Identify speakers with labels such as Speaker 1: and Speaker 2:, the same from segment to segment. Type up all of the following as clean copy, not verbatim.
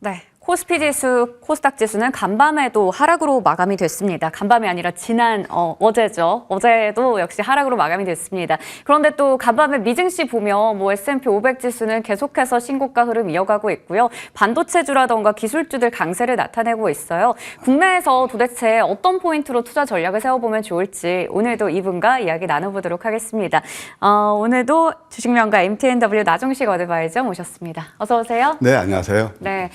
Speaker 1: 네. 코스피 지수, 코스닥 지수는 간밤에도 하락으로 마감이 됐습니다. 간밤이 아니라 지난 어제죠. 어제도 역시 하락으로 마감이 됐습니다. 그런데 또 간밤에 미증시 보면 S&P 500 지수는 계속해서 신고가 흐름 이어가고 있고요. 반도체주라던가 기술주들 강세를 나타내고 있어요. 국내에서 도대체 어떤 포인트로 투자 전략을 세워보면 좋을지 오늘도 이분과 이야기 나눠보도록 하겠습니다. 오늘도 주식명가 MTNW 나종식 어드바이저 모셨습니다. 어서 오세요.
Speaker 2: 네, 안녕하세요.
Speaker 1: 네.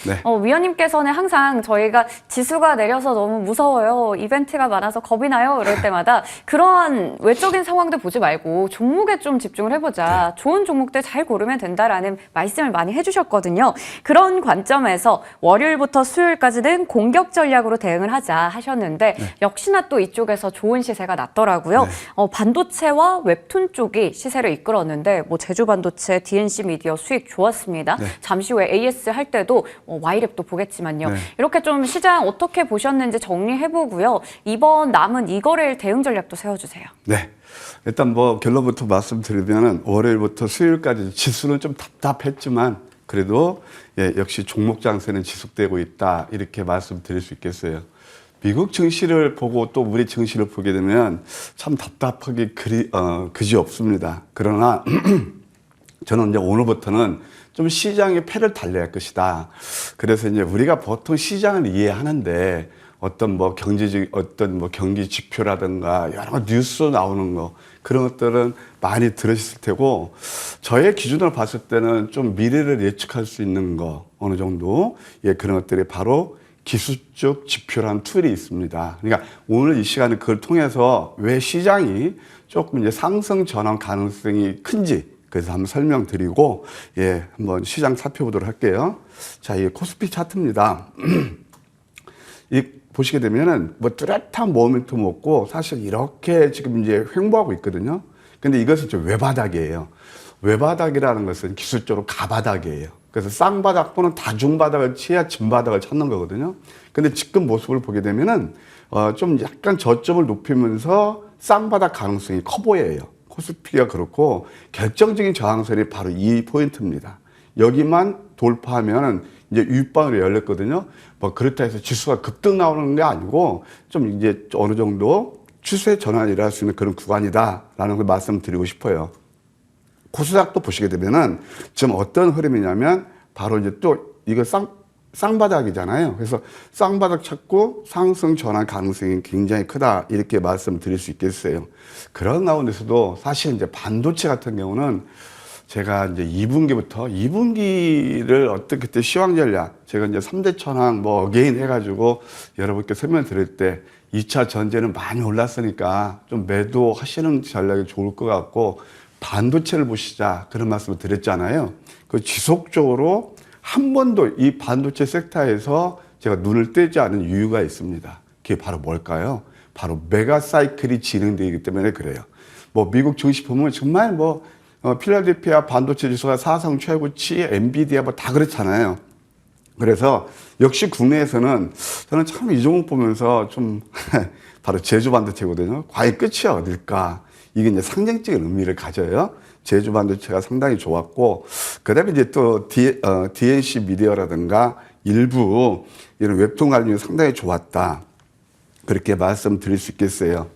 Speaker 1: 위원님께서는 항상 저희가 지수가 내려서 너무 무서워요. 이벤트가 많아서 겁이 나요. 이럴 때마다 그런 외적인 상황들 보지 말고 종목에 좀 집중을 해보자. 네. 좋은 종목들 잘 고르면 된다라는 말씀을 많이 해주셨거든요. 그런 관점에서 월요일부터 수요일까지는 공격 전략으로 대응을 하자 하셨는데 네. 역시나 또 이쪽에서 좋은 시세가 났더라고요. 네. 반도체와 웹툰 쪽이 시세를 이끌었는데 제주반도체, DNC 미디어 수익 좋았습니다. 네. 잠시 후에 AS 할 때도 Y랩도 보겠지만요. 네. 이렇게 좀 시장 어떻게 보셨는지 정리해보고요. 이번 남은 이거래일 대응 전략도 세워주세요.
Speaker 2: 네. 일단 결론부터 말씀드리면 월요일부터 수요일까지 지수는 좀 답답했지만 그래도 역시 종목 장세는 지속되고 있다. 이렇게 말씀드릴 수 있겠어요. 미국 증시를 보고 또 우리 증시를 보게 되면 참 답답하기 그지 없습니다. 그러나 저는 이제 오늘부터는 좀 시장의 패를 달려야 할 것이다. 그래서 이제 우리가 보통 시장을 이해하는데 어떤 경기 지표라든가 여러 뉴스 나오는 거 그런 것들은 많이 들으셨을 테고 저의 기준으로 봤을 때는 좀 미래를 예측할 수 있는 거 어느 정도 그런 것들이 바로 기술적 지표라는 툴이 있습니다. 그러니까 오늘 이 시간에 그걸 통해서 왜 시장이 조금 이제 상승 전환 가능성이 큰지 그래서 한번 설명드리고 한번 시장 살펴보도록 할게요. 자, 이 코스피 차트입니다. 이 보시게 되면은 뚜렷한 모멘텀 없고 사실 이렇게 지금 이제 횡보하고 있거든요. 근데 이것은 좀 외바닥이에요. 외바닥이라는 것은 기술적으로 가바닥이에요. 그래서 쌍바닥 또는 다중바닥을 치야 진바닥을 찾는 거거든요. 근데 지금 모습을 보게 되면은 좀 약간 저점을 높이면서 쌍바닥 가능성이 커 보여요. 코스피가 그렇고 결정적인 저항선이 바로 이 포인트입니다. 여기만 돌파하면 이제 윗방울이 열렸거든요. 그렇다 해서 지수가 급등 나오는 게 아니고 좀 이제 어느 정도 추세 전환이 일어날 수 있는 그런 구간이다라는 걸 말씀드리고 싶어요. 코스닥도 보시게 되면은 지금 어떤 흐름이냐면 바로 이제 또 이거 쌍바닥이잖아요. 그래서 쌍바닥 찾고 상승 전환 가능성이 굉장히 크다. 이렇게 말씀드릴 수 있겠어요. 그런 가운데서도 사실 이제 반도체 같은 경우는 제가 이제 2분기를 어떻게 때 시황 전략, 제가 이제 3대 천왕 어게인 해가지고 여러분께 설명드릴 때 2차 전제는 많이 올랐으니까 좀 매도하시는 전략이 좋을 것 같고 반도체를 보시자 그런 말씀을 드렸잖아요. 그 지속적으로 한 번도 이 반도체 섹터에서 제가 눈을 떼지 않은 이유가 있습니다. 그게 바로 뭘까요? 바로 메가 사이클이 진행되기 때문에 그래요. 미국 증시 보면 정말 필라델피아 반도체 지수가 사상 최고치, 엔비디아 다 그렇잖아요. 그래서 역시 국내에서는 저는 참 이 종목 보면서 좀 바로 제주 반도체거든요. 과연 끝이 어딜까? 이게 이제 상징적인 의미를 가져요. 제주 반도체가 상당히 좋았고, 그 다음에 이제 또 DNC 미디어라든가 일부 이런 웹툰 관련이 상당히 좋았다. 그렇게 말씀드릴 수 있겠어요.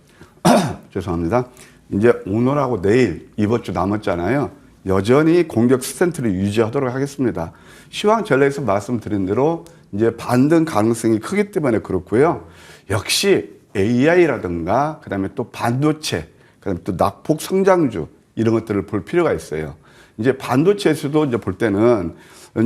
Speaker 2: 죄송합니다. 이제 오늘하고 내일, 이번 주 남았잖아요. 여전히 공격 스탠트를 유지하도록 하겠습니다. 시황 전략에서 말씀드린 대로 이제 반등 가능성이 크기 때문에 그렇고요. 역시 AI라든가, 그 다음에 또 반도체, 그 다음에 또 낙폭 성장주, 이런 것들을 볼 필요가 있어요. 이제 반도체에서도 이제 볼 때는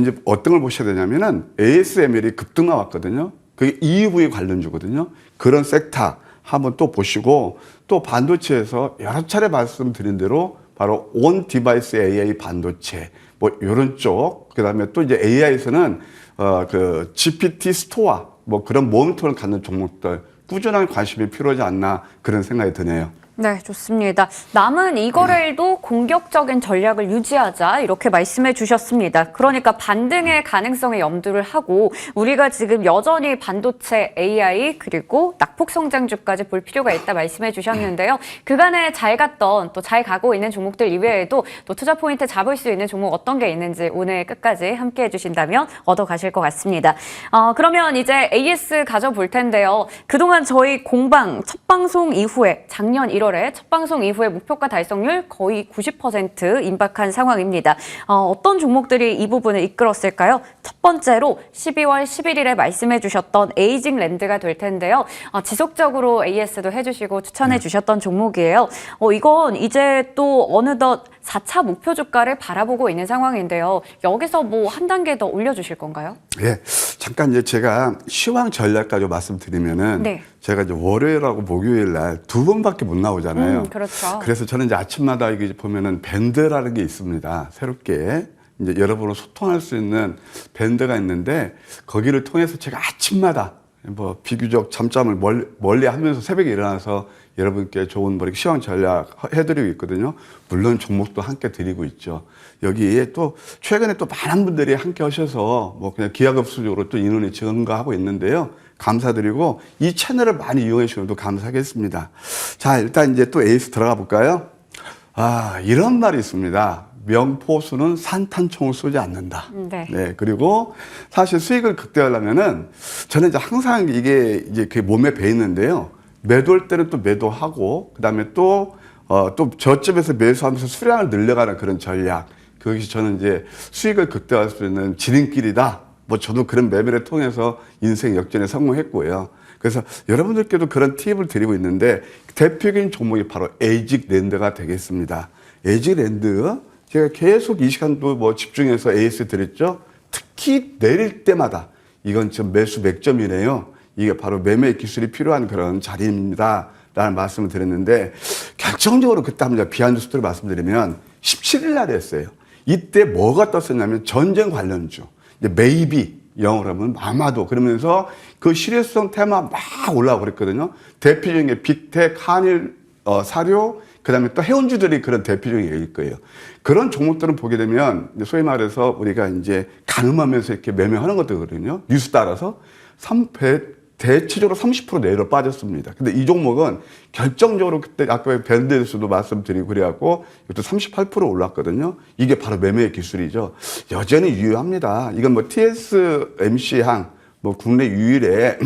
Speaker 2: 이제 어떤 걸 보셔야 되냐면은 ASML이 급등 나왔거든요. 그게 EUV 관련주거든요. 그런 섹터 한번 또 보시고 또 반도체에서 여러 차례 말씀드린 대로 바로 온 디바이스 AI 반도체 이런 쪽, 그 다음에 또 이제 AI에서는 그 GPT 스토어 그런 모니터를 갖는 종목들 꾸준한 관심이 필요하지 않나 그런 생각이 드네요.
Speaker 1: 네, 좋습니다. 남은 이 거래일도 공격적인 전략을 유지하자 이렇게 말씀해 주셨습니다. 그러니까 반등의 가능성에 염두를 하고 우리가 지금 여전히 반도체, AI 그리고 낙폭 성장주까지 볼 필요가 있다 말씀해 주셨는데요. 그간에 잘 갔던 또 잘 가고 있는 종목들 이외에도 또 투자 포인트 잡을 수 있는 종목 어떤 게 있는지 오늘 끝까지 함께 해주신다면 얻어 가실 것 같습니다. 그러면 이제 AS 가져볼 텐데요. 그동안 저희 공방 첫 방송 이후에 작년 1월에 첫 방송 이후에 목표가 달성률 거의 90% 임박한 상황입니다. 어떤 종목들이 이 부분을 이끌었을까요? 첫 번째로 12월 11일에 말씀해 주셨던 에이징 랜드가 될 텐데요. 지속적으로 AS도 해주시고 추천해 주셨던 종목이에요. 이건 이제 또 어느덧 4차 목표 주가를 바라보고 있는 상황인데요. 여기서 뭐 한 단계 더 올려주실 건가요?
Speaker 2: 예, 잠깐 이제 제가 시황 전략까지 말씀드리면은
Speaker 1: 네.
Speaker 2: 제가 이제 월요일하고 목요일 날 2번밖에 못 나오잖아요.
Speaker 1: 그렇죠.
Speaker 2: 그래서 저는 이제 아침마다 이게 보면은 밴드라는 게 있습니다. 새롭게 이제 여러분과 소통할 수 있는 밴드가 있는데 거기를 통해서 제가 아침마다 뭐 비교적 잠잠을 멀리 하면서 새벽에 일어나서 여러분께 좋은 뭐 시황 전략 해드리고 있거든요. 물론 종목도 함께 드리고 있죠. 여기에 또 최근에 또 많은 분들이 함께 하셔서 뭐 그냥 기하급수적으로 또 인원이 증가하고 있는데요. 감사드리고 이 채널을 많이 이용해 주셔도 감사하겠습니다. 자, 일단 이제 또 에이스 들어가 볼까요? 이런 말이 있습니다. 명포수는 산탄총을 쏘지 않는다.
Speaker 1: 네.
Speaker 2: 네. 그리고 사실 수익을 극대화하려면은 저는 이제 항상 이게 이제 그 몸에 배 있는데요. 매도할 때는 또 매도하고, 그 다음에 또 저점에서 매수하면서 수량을 늘려가는 그런 전략. 그것이 저는 이제 수익을 극대화할 수 있는 지름길이다. 뭐 저도 그런 매매를 통해서 인생 역전에 성공했고요. 그래서 여러분들께도 그런 팁을 드리고 있는데 대표적인 종목이 바로 에이직 랜드가 되겠습니다. 에이직 랜드 제가 계속 이 시간도 뭐 집중해서 AS 드렸죠. 특히 내릴 때마다 이건 지금 매수 맥점이네요. 이게 바로 매매 기술이 필요한 그런 자리입니다. 라는 말씀을 드렸는데 결정적으로 그때 한번 비하인드 스토리 말씀드리면 17일 날 했어요. 이때 뭐가 떴었냐면 전쟁 관련주. 메이비 영어로 하면 아마도 그러면서 그 실효성 테마 막 올라오고 그랬거든요. 대표적인 게 빅텍, 한일, 사료, 그 다음에 또 해운주들이 그런 대표적인 얘기일 거예요. 그런 종목들은 보게 되면 소위 말해서 우리가 이제 가늠하면서 이렇게 매매하는 것들거든요. 뉴스 따라서 대체적으로 30% 내로 빠졌습니다. 근데 이 종목은 결정적으로 그때 아까 밴드에서도 말씀드리고 그래갖고 이것도 38% 올랐거든요. 이게 바로 매매의 기술이죠. 여전히 유효합니다. 이건 뭐 TSMC항 뭐 국내 유일의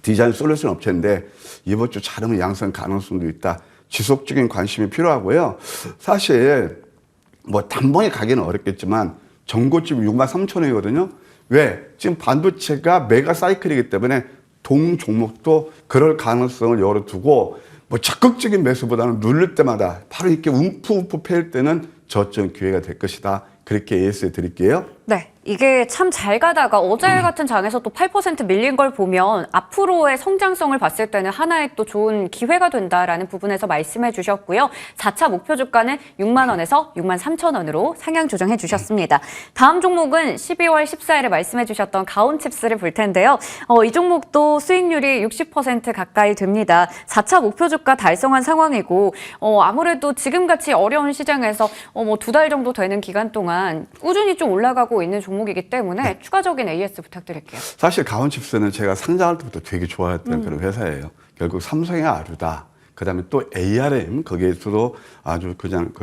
Speaker 2: 디자인 솔루션 업체인데 이번 주 잘하면 양성 가능성도 있다. 지속적인 관심이 필요하고요. 사실 뭐 단번에 가기는 어렵겠지만 전고점이 63,000원이거든요. 왜? 지금 반도체가 메가 사이클이기 때문에 동 종목도 그럴 가능성을 열어두고 뭐 적극적인 매수보다는 누를 때마다 바로 이렇게 움푹움푹 패일 때는 저점 기회가 될 것이다. 그렇게 예시해 드릴게요.
Speaker 1: 네. 이게 참 잘 가다가 어제 같은 장에서 또 8% 밀린 걸 보면 앞으로의 성장성을 봤을 때는 하나의 또 좋은 기회가 된다라는 부분에서 말씀해 주셨고요. 4차 목표 주가는 6만 원에서 6만 3천 원으로 상향 조정해 주셨습니다. 다음 종목은 12월 14일에 말씀해 주셨던 가온칩스를 볼 텐데요. 이 종목도 수익률이 60% 가까이 됩니다. 4차 목표 주가 달성한 상황이고 아무래도 지금같이 어려운 시장에서 뭐 2달 정도 되는 기간 동안 꾸준히 좀 올라가고 있는 종목이기 때문에 추가적인 AS 부탁드릴게요.
Speaker 2: 사실 가온칩스는 제가 상장할 때부터 되게 좋아했던 그런 회사예요. 결국 삼성의 아류다. 그다음에 또 ARM 거기에서도 아주 그냥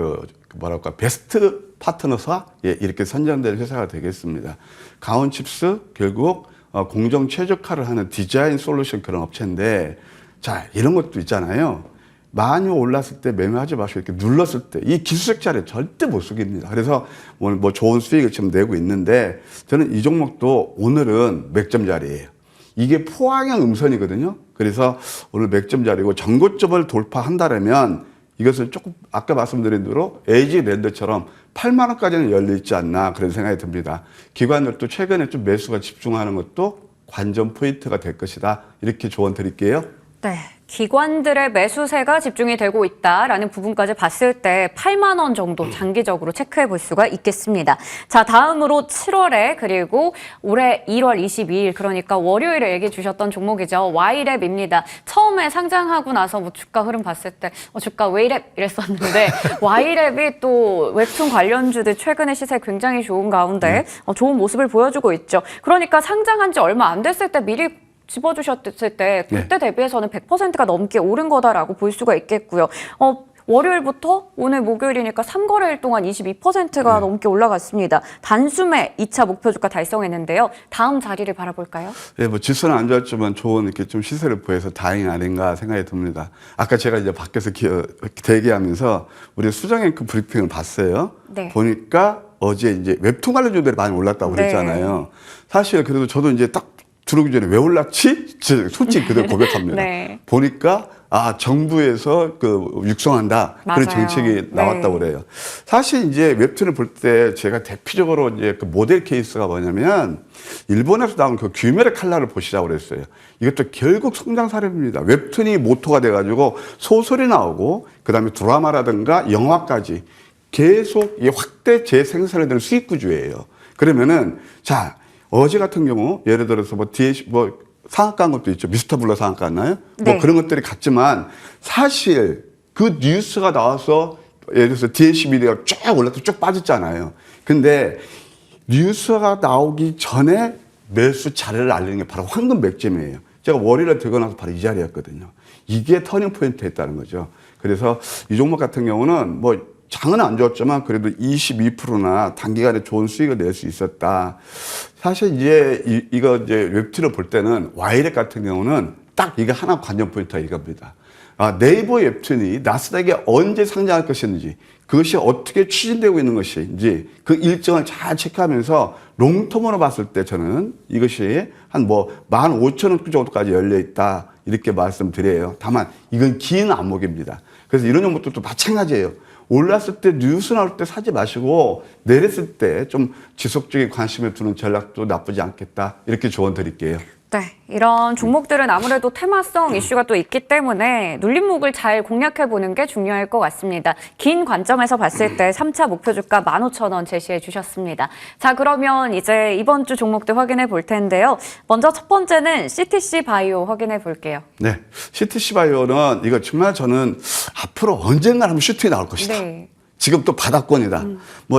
Speaker 2: 뭐랄까 베스트 파트너사 이렇게 선정된 회사가 되겠습니다. 가온칩스 결국 공정 최적화를 하는 디자인 솔루션 그런 업체인데 자 이런 것도 있잖아요. 많이 올랐을 때 매매하지 마시고 이렇게 눌렀을 때 이 기술적 자리에 절대 못 속입니다. 그래서 오늘 뭐 좋은 수익을 지금 내고 있는데 저는 이 종목도 오늘은 맥점 자리예요. 이게 포항형 음선이거든요. 그래서 오늘 맥점 자리고 전고점을 돌파한다면 이것을 조금 아까 말씀드린 대로 에이지 랜드처럼 8만 원까지는 열려 있지 않나 그런 생각이 듭니다. 기관들도 최근에 좀 매수가 집중하는 것도 관전 포인트가 될 것이다. 이렇게 조언 드릴게요.
Speaker 1: 네. 기관들의 매수세가 집중이 되고 있다라는 부분까지 봤을 때 8만 원 정도 장기적으로 체크해 볼 수가 있겠습니다. 자, 다음으로 7월에 그리고 올해 1월 22일 그러니까 월요일에 얘기 주셨던 종목이죠. Y랩입니다. 처음에 상장하고 나서 뭐 주가 흐름 봤을 때 주가 왜 이래? 이랬었는데 Y랩이 또 웹툰 관련주들 최근에 시세 굉장히 좋은 가운데 좋은 모습을 보여주고 있죠. 그러니까 상장한 지 얼마 안 됐을 때 미리 집어주셨을 때 그때 대비해서는 100%가 넘게 오른 거다라고 볼 수가 있겠고요. 월요일부터 오늘 목요일이니까 3거래일 동안 22%가 넘게 올라갔습니다. 단숨에 2차 목표 주가 달성했는데요. 다음 자리를 바라볼까요?
Speaker 2: 예, 뭐 지수는 안 좋았지만 좋은 이렇게 좀 시세를 보여서 다행이 아닌가 생각이 듭니다. 아까 제가 이제 밖에서 대기하면서 우리 수정앵커 브리핑을 봤어요.
Speaker 1: 네.
Speaker 2: 보니까 어제 이제 웹툰 관련주들이 많이 올랐다고 그랬잖아요. 사실 그래도 저도 이제 딱 들어오기 전에 왜 올랐지? 솔직히 그대로 고백합니다.
Speaker 1: 네.
Speaker 2: 보니까 정부에서 육성한다
Speaker 1: 맞아요.
Speaker 2: 그런 정책이 나왔다고 그래요. 사실 이제 웹툰을 볼 때 제가 대표적으로 이제 그 모델 케이스가 뭐냐면 일본에서 나온 그 귀멸의 칼날을 보시라고 그랬어요. 이것도 결국 성장 사례입니다. 웹툰이 모토가 돼가지고 소설이 나오고 그다음에 드라마라든가 영화까지 계속 이 확대 재생산이 되는 수익 구조예요. 그러면은 어제 같은 경우 예를 들어서 상한가 한 것도 있죠. 미스터 블러 상한가 갔나요?
Speaker 1: 네.
Speaker 2: 그런 것들이 같지만 사실 그 뉴스가 나와서 예를 들어서 DHBD가 쭉 올라서 쭉 빠졌잖아요. 근데 뉴스가 나오기 전에 매수 자리를 알리는 게 바로 황금 맥점이에요. 제가 월요일에 들고 나서 바로 이 자리였거든요. 이게 터닝 포인트였다는 거죠. 그래서 이 종목 같은 경우는 장은 안 좋았지만 그래도 22%나 단기간에 좋은 수익을 낼 수 있었다. 사실 이제 이거 이제 웹툰을 볼 때는 Y랩 같은 경우는 딱 이게 하나 관전 포인트가 이겁니다. 네이버 웹툰이 나스닥에 언제 상장할 것인지 그것이 어떻게 추진되고 있는 것인지 그 일정을 잘 체크하면서 롱텀으로 봤을 때 저는 이것이 한 15,000원 정도까지 열려 있다. 이렇게 말씀드려요. 다만 이건 긴 안목입니다. 그래서 이런 종목도 마찬가지예요. 올랐을 때 뉴스 나올 때 사지 마시고 내렸을 때 좀 지속적인 관심을 두는 전략도 나쁘지 않겠다. 이렇게 조언 드릴게요.
Speaker 1: 네, 이런 종목들은 아무래도 테마성 이슈가 또 있기 때문에 눌림목을 잘 공략해보는 게 중요할 것 같습니다. 긴 관점에서 봤을 때 3차 목표 주가 15,000원 제시해 주셨습니다. 자, 그러면 이제 이번 주 종목들 확인해 볼 텐데요. 먼저 첫 번째는 CTC 바이오 확인해 볼게요.
Speaker 2: 네, CTC 바이오는 이거 정말 저는 앞으로 언젠가 한번 슈팅이 나올 것이다.
Speaker 1: 네.
Speaker 2: 지금 또 바닥권이다.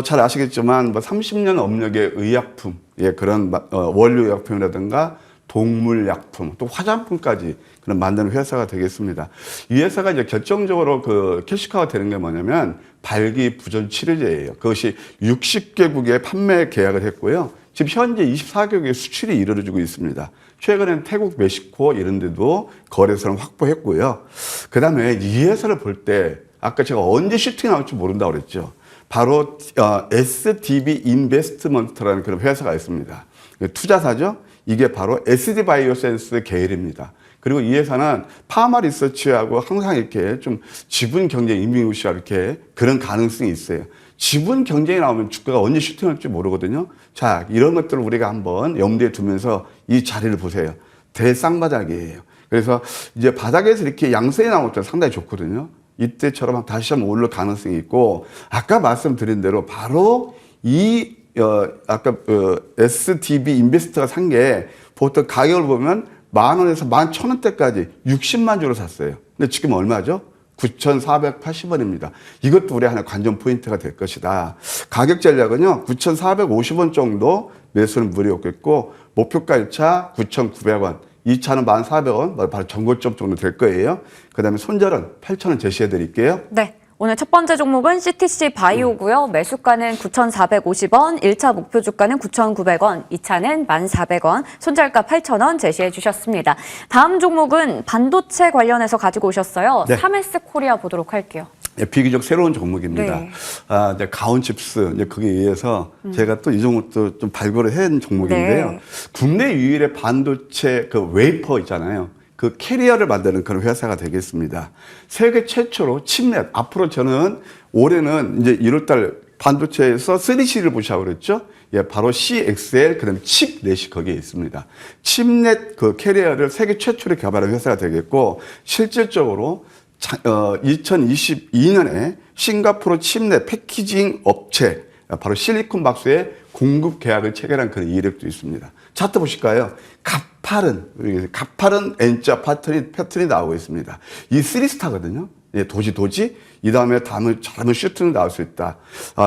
Speaker 2: 잘 아시겠지만 30년 업력의 의약품, 그런 원료 의약품이라든가 동물약품, 또 화장품까지 그런 만드는 회사가 되겠습니다. 이 회사가 이제 결정적으로 캐시카가 되는 게 뭐냐면 발기부전 치료제예요. 그것이 60개국에 판매 계약을 했고요. 지금 현재 24개국에 수출이 이루어지고 있습니다. 최근에는 태국, 멕시코 이런 데도 거래소를 확보했고요. 그 다음에 이 회사를 볼 때 아까 제가 언제 슈팅이 나올지 모른다고 그랬죠. 바로 SDB 인베스트먼트라는 그런 회사가 있습니다. 투자사죠. 이게 바로 SD 바이오센스 계열입니다. 그리고 이 회사는 파마 리서치하고 항상 이렇게 좀 지분 경쟁 인빙우시와 이렇게 그런 가능성이 있어요. 지분 경쟁이 나오면 주가가 언제 슈팅할지 모르거든요. 자, 이런 것들을 우리가 한번 염두에 두면서 이 자리를 보세요. 대쌍바닥이에요. 그래서 이제 바닥에서 이렇게 양선이 나올 때 상당히 좋거든요. 이때처럼 다시 한번 올릴 가능성이 있고, 아까 말씀드린 대로 바로 아까 SDB 인베스트가 산 게 보통 가격을 보면 10,000원에서 11,000원대까지 60만 주로 샀어요. 근데 지금 얼마죠? 9,480원입니다. 이것도 우리 하나의 관전 포인트가 될 것이다. 가격 전략은요, 9,450원 정도 매수는 무리였겠고, 목표가 1차 9,900원. 2차는 1,400원, 바로 전고점 정도 될 거예요. 그 다음에 손절은 8,000원 제시해 드릴게요.
Speaker 1: 네. 오늘 첫 번째 종목은 CTC 바이오고요. 매수가는 9,450원, 1차 목표 주가는 9,900원, 2차는 1,400원, 손절가 8,000원 제시해 주셨습니다. 다음 종목은 반도체 관련해서 가지고 오셨어요.
Speaker 2: 네.
Speaker 1: 3S 코리아 보도록 할게요.
Speaker 2: 비교적 새로운 종목입니다.
Speaker 1: 네.
Speaker 2: 이제 가온칩스, 거기에 의해서 제가 또 이 종목도 좀 발굴을 한 종목인데요.
Speaker 1: 네.
Speaker 2: 국내 유일의 반도체 웨이퍼 있잖아요. 그 캐리어를 만드는 그런 회사가 되겠습니다. 세계 최초로 칩넷, 앞으로 저는 올해는 이제 1월달 반도체에서 3C를 보시라고 그랬죠? 예, 바로 CXL, 그 다음에 칩넷이 거기에 있습니다. 칩넷 그 캐리어를 세계 최초로 개발한 회사가 되겠고, 실질적으로 2022년에 싱가포르 칩넷 패키징 업체, 바로 실리콘박스에 공급 계약을 체결한 그런 이력도 있습니다. 차트 보실까요? 가파른 N자 패턴이 나오고 있습니다. 이 3스타거든요. 예, 도지. 이 다음에 잘하면 슈트는 나올 수 있다.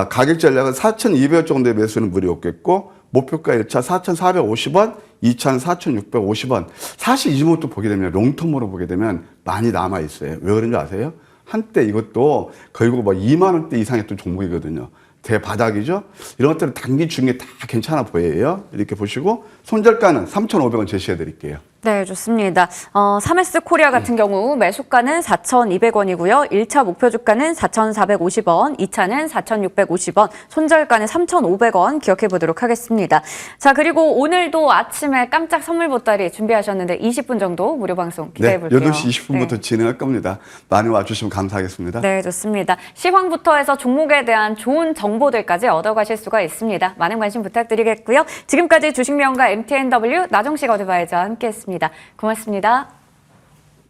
Speaker 2: 가격 전략은 4,200원 정도의 매수는 무리 없겠고, 목표가 1차 4,450원, 2차는 4,650원. 사실 이 종목도 보게 되면, 롱텀으로 보게 되면 많이 남아있어요. 왜 그런지 아세요? 한때 이것도 결국 뭐 2만 원대 이상했던 종목이거든요. 대바닥이죠. 이런 것들은 단기 중에 다 괜찮아 보여요. 이렇게 보시고 손절가는 3,500원 제시해 드릴게요.
Speaker 1: 네, 좋습니다. 3S 코리아 같은 경우 매수가는 4,200원이고요. 1차 목표 주가는 4,450원, 2차는 4,650원, 손절가는 3,500원 기억해 보도록 하겠습니다. 자, 그리고 오늘도 아침에 깜짝 선물 보따리 준비하셨는데 20분 정도 무료 방송 기대해 볼게요.
Speaker 2: 8시 20분부터 진행할 겁니다. 많이 와주시면 감사하겠습니다.
Speaker 1: 네, 좋습니다. 시황부터 해서 종목에 대한 좋은 정보들까지 얻어가실 수가 있습니다. 많은 관심 부탁드리겠고요. 지금까지 주식명가 MTNW 나정식 어드바이저와 함께했습니다. 고맙습니다.